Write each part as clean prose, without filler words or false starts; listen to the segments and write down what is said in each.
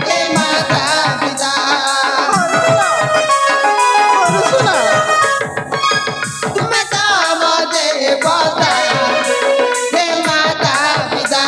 हे माता पिता तुम्हें काम देवता हे माता पिता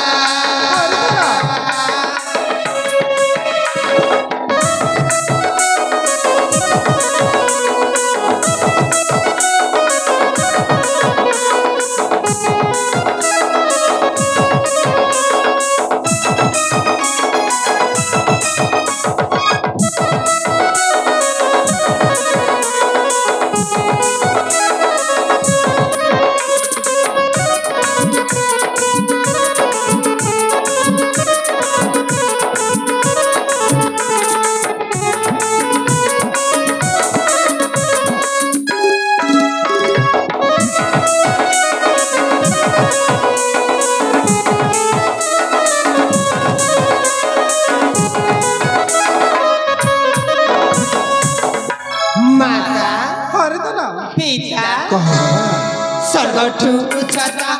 सर्वठु उच्चता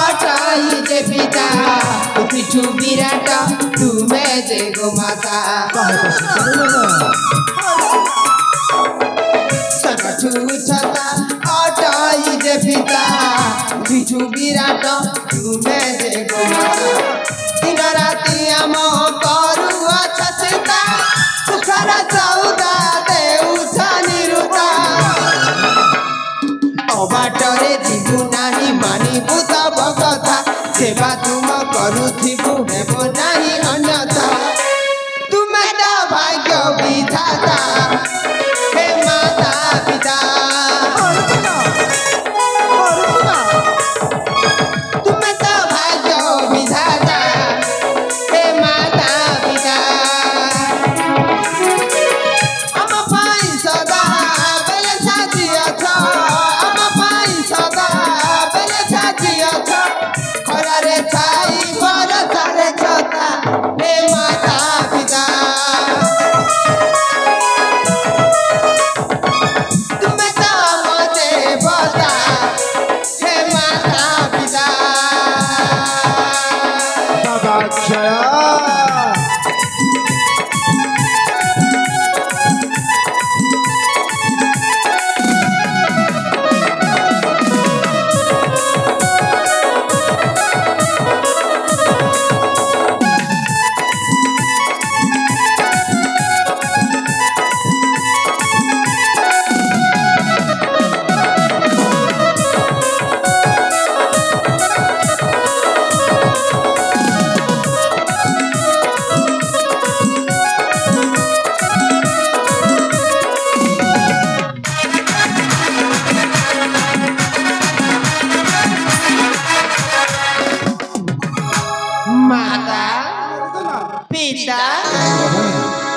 अटाई जे पिता पृथ्वी विराट तुमे जे गो माता सर्वठु उच्चता अटाई जे पिता पृथ्वी विराट तुमे जे गो माता दिन राति आम करू चिंता सुखर सौदा देउछ निरुता बाटरे जीवु नाही मानिबु तब कथा सेवा तुम करुथिबु हेबो नाही अन्यथा तुमे त भाग्य विधाता हे माता पिता तुमे त भाग्य विधाता हे माता पिता हम पाई सदा बेले साथी अछ खरारे छाई बरसारे छता हे माता पिता तुम्हें तो मते बता हे माता पिता बाबा क्षया पिता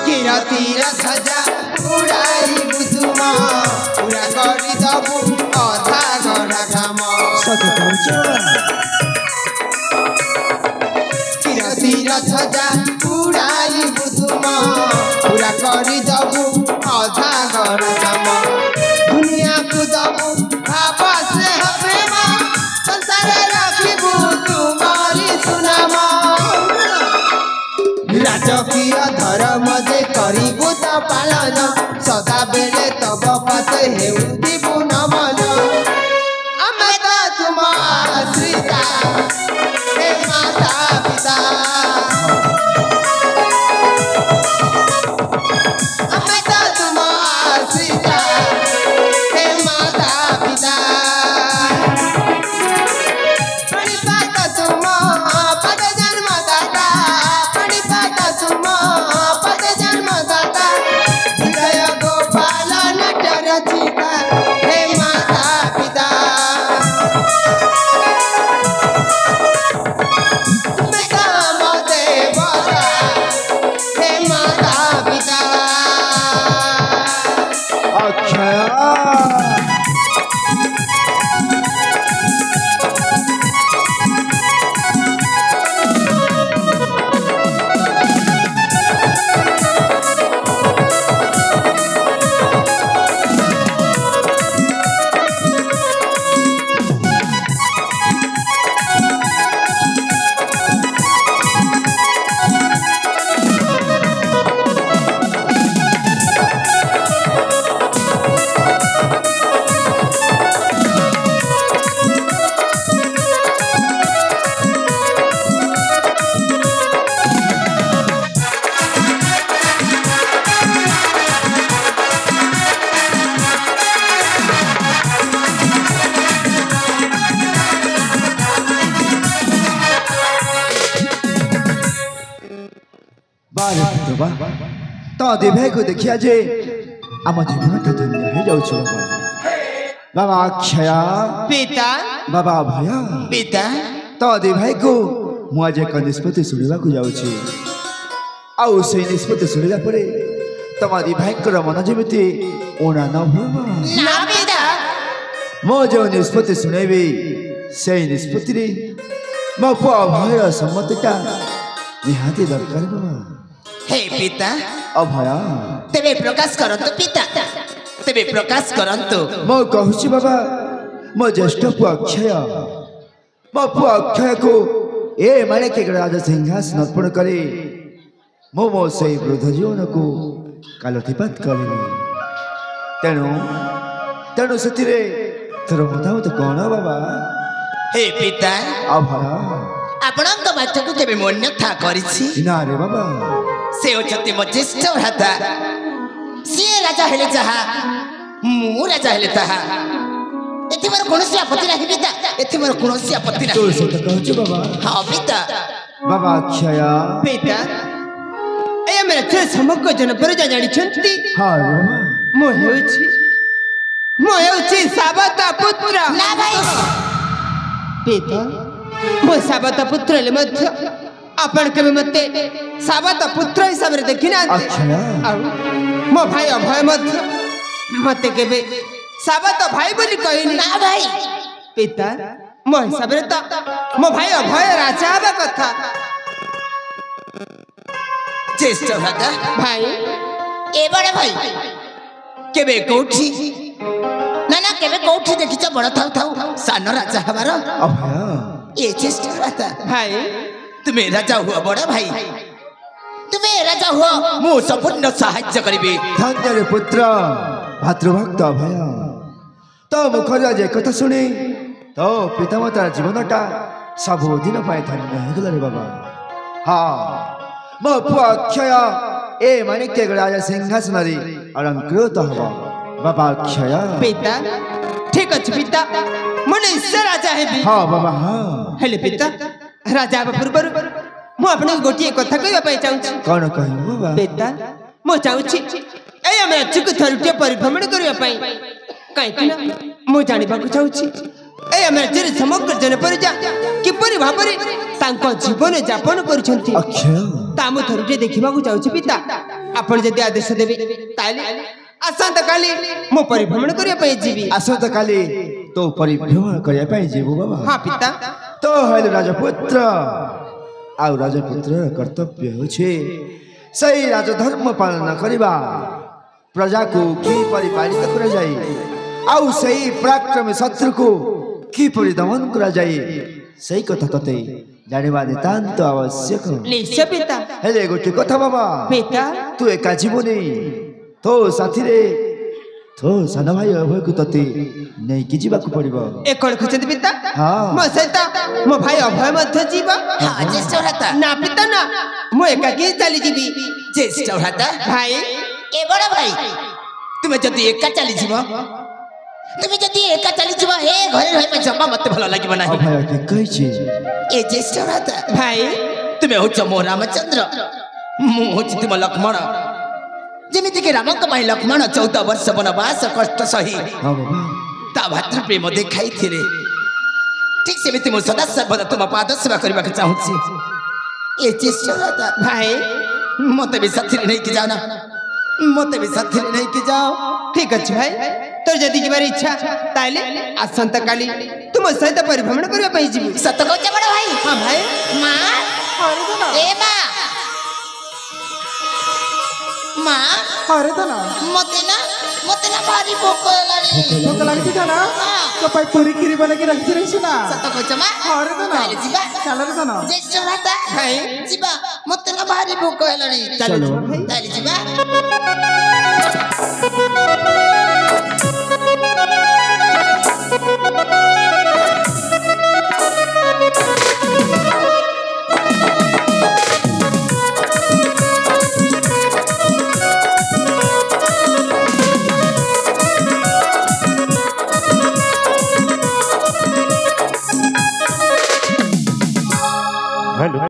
किरतीर सजा उड़ाई बुझुमा पूरा करी दबु अधा गड़ा काम किरतीर सजा उड़ाई बुझुमा पूरा करी दबु अधा गड़ा काम दुनिया को दबु आपस से प्रेम संसार रखिबु तुम्हारी सुनामा राजकीय धर्म जे करिबु त पालन सदा बेले तब पते हेउदिबु नमन अमे त तुम आश्रिता हे माता पिता अमे त तुम आश्रिता हे माता पिता प्रणिपात तुम पद जन्मदाता प्रणिपात तुम पद जन्मदाता हृदय गोपाल नट रचिता हे माता पिता तुम्हें काम बाबा तो दी भाई को देखिया जे आम जीवनटा धन्य हो जाउछ बाबा बाबा अक्षय पिता बाबा भय पिता तो दी भाई को मु आज एक निष्पत्ति सुनिबा को जाउछि आउ से निष्पत्ति सुनिला परे तमारी भाई को मन जेमिति ओना न हो ना पिता मो जो निष्पत्ति सुनेबी से निष्पत्ति रे मो पुआ भय सम्मतिटा निहाती दरकार बाबा हे पिता अभय तेरे प्रकाश करंतु पिता तेरे प्रकाश करंतु मो कहूची बाबा मो ज्येष्ठ पुआ अक्षय मो पुआ अक्षय को ए माने के राजा सिंहासन अर्पण करे मो मो से वृद्ध जीवन को कालोतिपात करिबी तेणु तेणु सेतिरे तोर मतामत कोन बाबा हे पिता अभय आपणक बातକୁ କେବେ ମୁଁ ଅନ୍ୟଥା କରିଛି ना रे बाबा ସେ ଅଛନ୍ତି ମୋ ଜ୍ୟେଷ୍ଠ ଭ୍ରାତା ସିଏ ରାଜା ହେଲେ ଯାହା ମୁଁ ରାଜା ହେଲେ ତାହା ଏଠି ମୋର କୌଣସି ଆପତ୍ତି ନାହିଁ ପିତା ଏଠି ମୋର କୌଣସି ଆପତ୍ତି तो ନାହିଁ सत कहछु बाबा ହଁ ପିତା बाबा अक्षय ପିତା ଏ ଆମର ଏଥିରେ ସମଗ୍ର ଜନପଦ ଜାଣିଛନ୍ତି हां रे बाबा ମୁଁ ହେଉଛି ସାବତ ପୁତ୍ର ନା ଭାଇ ପିତା ମୋ ସାବତ ପୁତ୍ର ହେଲେ ମଧ୍ୟ ଆପଣ କେବେ ମତେ ସାବତ ପୁତ୍ର ହିସାବରେ ଦେଖିନାହାନ୍ତି अक्षय ଆଉ ମୋ ଭାଇ ଅଭୟ ମଧ୍ୟ ମତେ କେବେ ସାବତ ଭାଇ ବୋଲି କହିନି ନା ଭାଇ ପିତା ମୋ ହିସାବରେ ତ ମୋ ଭାଇ ଅଭୟ ରାଜା ହେବା କଥା ଜ୍ୟେଷ୍ଠ ଭ୍ରାତା ଭାଇ ଏ ବଡ଼ ଭାଇ କେବେ କୋଉଠି ନା ନା କେବେ କୋଉଠି ଦେଖିଛ ବଡ଼ ଥାଉ ଥାଉ ସାନ ରାଜା ହେବାର अभय ଏ ଜ୍ୟେଷ୍ଠ ଭ୍ରାତା ଭାଇ ତୁମେ ରାଜା ହୁଅ ବଡ଼ ଭାଇ ତୁମେ ରାଜା ହୁଅ ମୁଁ ସମ୍ପୂର୍ଣ୍ଣ ସାହାଯ୍ୟ କରିବି धन्य रे पुत्र भातृभक्त अभय तो मुखर जे कथा सुनी तो पितामाता जीवनटा सबुदिन पाए धन्य हेगला रे बाबा हाँ मो पुआ अक्षय ए माणिक्य राजा सिंहासन रे अलंकृत हवा बाबा अक्षय पिता ठीक अछि पिता ମୁଁ ନିଶ୍ଚୟ ରାଜା ହେବି हाँ बाबा हाँ ହେଲେ ପିତା ରାଜା ହେବା ପୂର୍ବରୁ ମୁଁ ଆପଣଙ୍କୁ ଗୋଟିଏ କଥା କହିବା ପାଇଁ ଚାହୁଁଛି कौन कहू बाबा ପିତା ମୁଁ ଚାହୁଁଛି ଏଇ ଆମେ ରାଜ୍ୟକୁ ଥରୁଟିଏ ପରିଭ୍ରମଣ କରିବା ପାଇଁ କାହିଁକି ନା ମୁଁ ଜାଣିବାକୁ ଚାହୁଁଛି ଏଇ ଆମ ରାଜ୍ୟରେ ସମଗ୍ର ଜନପରିଜା କିପରି ଭାବରେ ତାଙ୍କ ଜୀବନ ଯାପନ କରୁଛନ୍ତି अक्षय ତା ମୁଁ ଥରୁଟିଏ ଦେଖିବାକୁ ଚାହୁଁଛି ପିତା ଆପଣ ଯଦି ଆଦେଶ ଦେବେ ତାହେଲେ ଆସନ୍ତା କାଲି ମୁଁ ପରିଭ୍ରମଣ କରିବା ପାଇଁ ଯିବି आसंता काली तो परिभ्रमण करिया पाई जीवो बाबा ହଁ ପିତା तो हेलो राजपुत्र आउ राजपुत्र कर्तव्य होछे सही राजधर्म पालन करिबा प्रजा को की परिपालित करा जाए आउ सही पराक्रम शत्रु को की परिदमन करा जाए सही कथा तते जानिबा नितांत आवश्यक ନିଶ୍ଚୟ ପିତା हेले गोटे कथा बाबा ପିତା तू एका जीवनी तो साथी रे तो सान भाई अभय को तते नहीं कि जीवा को पड़िबो ଏ କଣ ଖୋଜନ୍ତି ପିତା हाँ ମୋ ସହିତ ମୋ ଭାଇ ଅଭୟ ମଧ୍ୟ ଯିବ ହଁ ଜ୍ୟେଷ୍ଠ ଭ୍ରାତା ନା ପିତା ନା ମୁଁ ଏକାକି ଚାଲିଯିବି ଜ୍ୟେଷ୍ଠ ଭ୍ରାତା ଭାଇ ଏ ବଡ଼ ଭାଇ ତୁମେ ଯଦି ଏକା ଚାଲିଯିବ ଏ ଘରେ ରହିବା ଜମା ମତେ ଭଲ ଲାଗିବ ନାହିଁ अभय के कहिछि ଏ ଜ୍ୟେଷ୍ଠ ଭ୍ରାତା ଭାଇ ତୁମେ ହଉଛ ମୋ ରାମଚନ୍ଦ୍ର ମୁଁ ହଉଛି ତୁମ ଲକ୍ଷ୍ମଣ ଯେମିତିକି ରାମଙ୍କ ପାଇଁ ଲକ୍ଷ୍ମଣ 14 ବର୍ଷ ବନବାସ କଷ୍ଟ ସହି हाँ बाबा ତା ଭାତୃପ୍ରେମ ଦେଖାଇଥିଲେ ଠିକ୍ ସେମିତି ମୁଁ ସଦା ସର୍ବଦା ତୁମ ପାଦ ସେବା କରିବାକୁ ଚାହୁଁଛି ଏ ଜ୍ୟେଷ୍ଠ ଭ୍ରାତା ଭାଇ ମତେ ବି ସାଥିରେ ନେଇକି ଯାଅ ନା ମତେ ବି ସାଥିରେ ନେଇକି ଯାଅ ଠିକ୍ ଅଛି ଭାଇ ତୋର ଯଦି ଯିବାର ଇଚ୍ଛା ତାହେଲେ ଆସନ୍ତା କାଲି ତୁମ ସହିତ ପରିଭ୍ରମଣ କରିବା ପାଇଁ ଯିବି ସତ କହୁଛ ବଡ଼ ଭାଇ ହଁ ଭାଇ ମା ଏ ମା ମା ମତେ ନା ଭାରି ଭୋକ ହେଲାଣି भोक लागती था ना तो पाई पूरी खीरी बना के रखती रही सुना ସତ କହୁଛ ମା अरे तो ना ତାହେଲେ ଯିବା चल रे तो ना ଜ୍ୟେଷ୍ଠ ଭ୍ରାତା ଯିବା ମତେ ନା ଭାରି ଭୋକ ହେଲାଣି चलो ତାହେଲେ ଯିବା